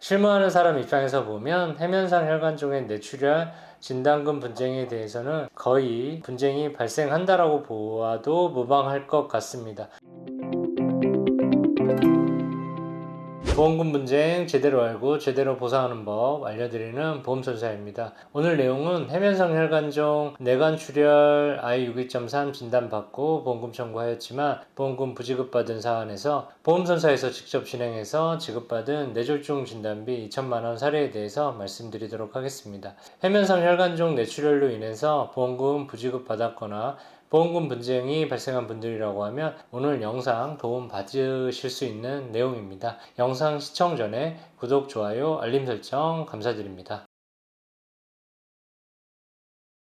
실무하는 사람 입장에서 보면 해면상 혈관종의 뇌출혈 진단금 분쟁에 대해서는 거의 분쟁이 발생한다라고 보아도 무방할 것 같습니다. 보험금 분쟁 제대로 알고 제대로 보상하는 법 알려드리는 보험선사입니다. 오늘 내용은 해면상 혈관종 내관출혈 I62.3 진단받고 보험금 청구하였지만 보험금 부지급받은 사안에서 보험선사에서 직접 진행해서 지급받은 뇌졸중 진단비 2천만원 사례에 대해서 말씀드리도록 하겠습니다. 해면상 혈관종 뇌출혈로 인해서 보험금 부지급받았거나 보험금 분쟁이 발생한 분들이라고 하면 오늘 영상 도움 받으실 수 있는 내용입니다. 영상 시청 전에 구독, 좋아요, 알림 설정 감사드립니다.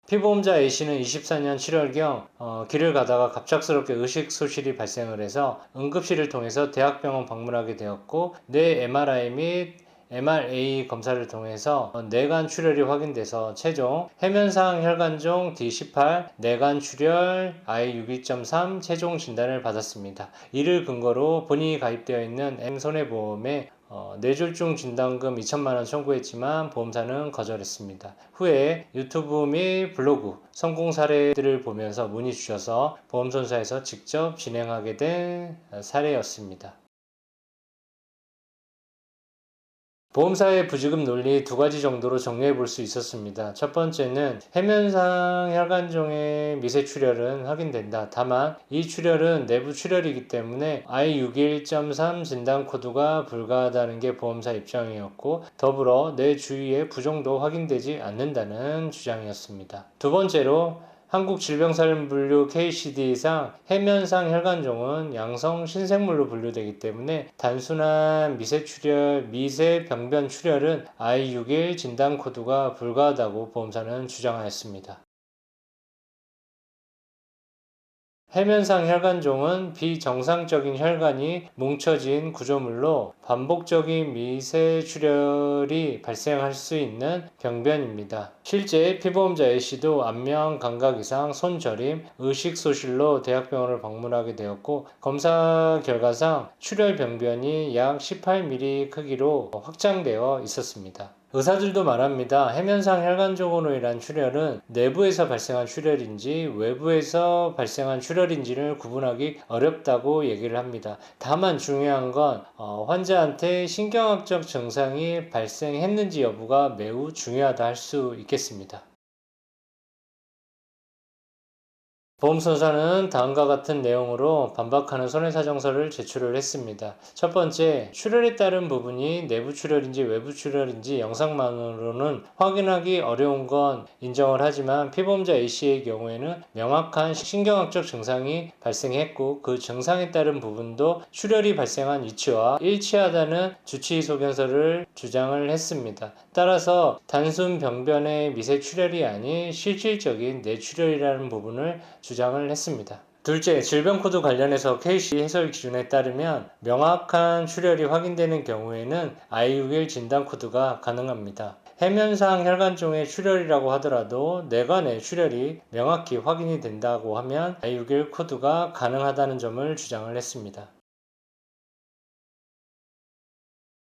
피보험자 A씨는 24년 7월경 길을 가다가 갑작스럽게 의식소실이 발생을 해서 응급실을 통해서 대학병원 방문하게 되었고 뇌 MRI 및 MRA 검사를 통해서 뇌관 출혈이 확인돼서 최종 해면상 혈관종 D18 뇌관 출혈 I62.3 최종 진단을 받았습니다. 이를 근거로 본인이 가입되어 있는 M손해보험에 뇌졸중 진단금 2천만원 청구했지만 보험사는 거절했습니다. 후에 유튜브 및 블로그 성공 사례들을 보면서 문의 주셔서 보험선사에서 직접 진행하게 된 사례였습니다. 보험사의 부지급 논리 두 가지 정도로 정리해 볼 수 있었습니다. 첫 번째는 해면상 혈관종의 미세 출혈은 확인된다. 다만 이 출혈은 내부 출혈이기 때문에 I61.3 진단 코드가 불가하다는 게 보험사 입장이었고 더불어 뇌 주위의 부종도 확인되지 않는다는 주장이었습니다. 두 번째로 한국질병사령분류 KCD상 해면상 혈관종은 양성 신생물로 분류되기 때문에 단순한 미세출혈, 미세병변 출혈은 I61 진단 코드가 불가하다고 보험사는 주장하였습니다. 해면상 혈관종은 비정상적인 혈관이 뭉쳐진 구조물로 반복적인 미세출혈이 발생할 수 있는 병변입니다. 실제 피보험자 A씨도 안면 감각 이상, 손저림, 의식소실로 대학병원을 방문하게 되었고 검사 결과상 출혈 병변이 약 18mm 크기로 확장되어 있었습니다. 의사들도 말합니다. 해면상 혈관종으로 인한 출혈은 내부에서 발생한 출혈인지 외부에서 발생한 출혈인지를 구분하기 어렵다고 얘기를 합니다. 다만 중요한 건 환자한테 신경학적 증상이 발생했는지 여부가 매우 중요하다 할 수 있겠습니다. 보험선사는 다음과 같은 내용으로 반박하는 손해사정서를 제출을 했습니다. 첫 번째, 출혈에 따른 부분이 내부 출혈인지 외부 출혈인지 영상만으로는 확인하기 어려운 건 인정을 하지만 피보험자 A씨의 경우에는 명확한 신경학적 증상이 발생했고 그 증상에 따른 부분도 출혈이 발생한 위치와 일치하다는 주치의소견서를 주장을 했습니다. 따라서 단순 병변의 미세 출혈이 아닌 실질적인 뇌출혈이라는 부분을 주장을 했습니다. 둘째, 질병코드 관련해서 KC 해설 기준에 따르면 명확한 출혈이 확인되는 경우에는 I61 진단코드가 가능합니다. 해면상 혈관종의 출혈이라고 하더라도 뇌관의 출혈이 명확히 확인이 된다고 하면 I61 코드가 가능하다는 점을 주장을 했습니다.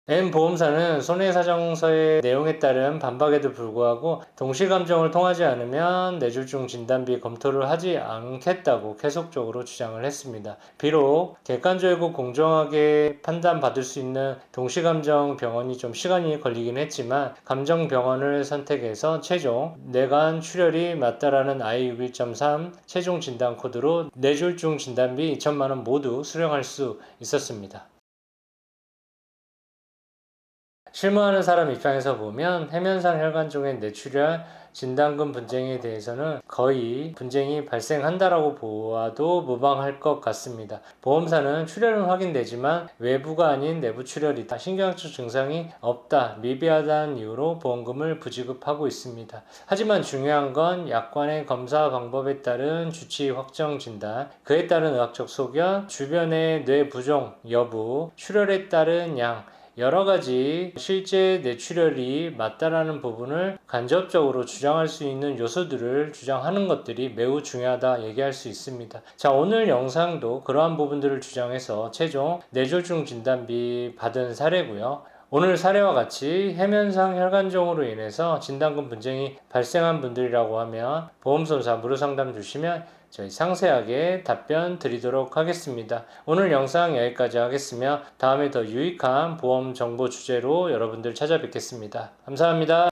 M보험사는 손해사정서의 내용에 따른 반박에도 불구하고 동시감정을 통하지 않으면 뇌졸중 진단비 검토를 하지 않겠다고 계속적으로 주장을 했습니다. 비록 객관적이고 공정하게 판단받을 수 있는 동시감정 병원이 좀 시간이 걸리긴 했지만 감정병원을 선택해서 최종 뇌관 출혈이 맞다라는 I61.3 최종 진단 코드로 뇌졸중 진단비 2천만원 모두 수령할 수 있었습니다. 실무하는 사람 입장에서 보면 해면상 혈관종의 뇌출혈 진단금 분쟁에 대해서는 거의 분쟁이 발생한다라고 보아도 무방할 것 같습니다. 보험사는 출혈은 확인되지만 외부가 아닌 내부 출혈이다, 신경학적 증상이 없다, 미비하다는 이유로 보험금을 부지급하고 있습니다. 하지만 중요한 건 약관의 검사 방법에 따른 주치 확정 진단, 그에 따른 의학적 소견, 주변의 뇌 부종 여부, 출혈에 따른 양, 여러가지 실제 뇌출혈이 맞다라는 부분을 간접적으로 주장할 수 있는 요소들을 주장하는 것들이 매우 중요하다 얘기할 수 있습니다. 자, 오늘 영상도 그러한 부분들을 주장해서 최종 뇌졸중 진단비 받은 사례고요. 오늘 사례와 같이 해면상 혈관종으로 인해서 진단금 분쟁이 발생한 분들이라고 하면 보험소사 무료상담 주시면 저희 상세하게 답변 드리도록 하겠습니다. 오늘 영상 여기까지 하겠으며 다음에 더 유익한 보험 정보 주제로 여러분들 찾아뵙겠습니다. 감사합니다.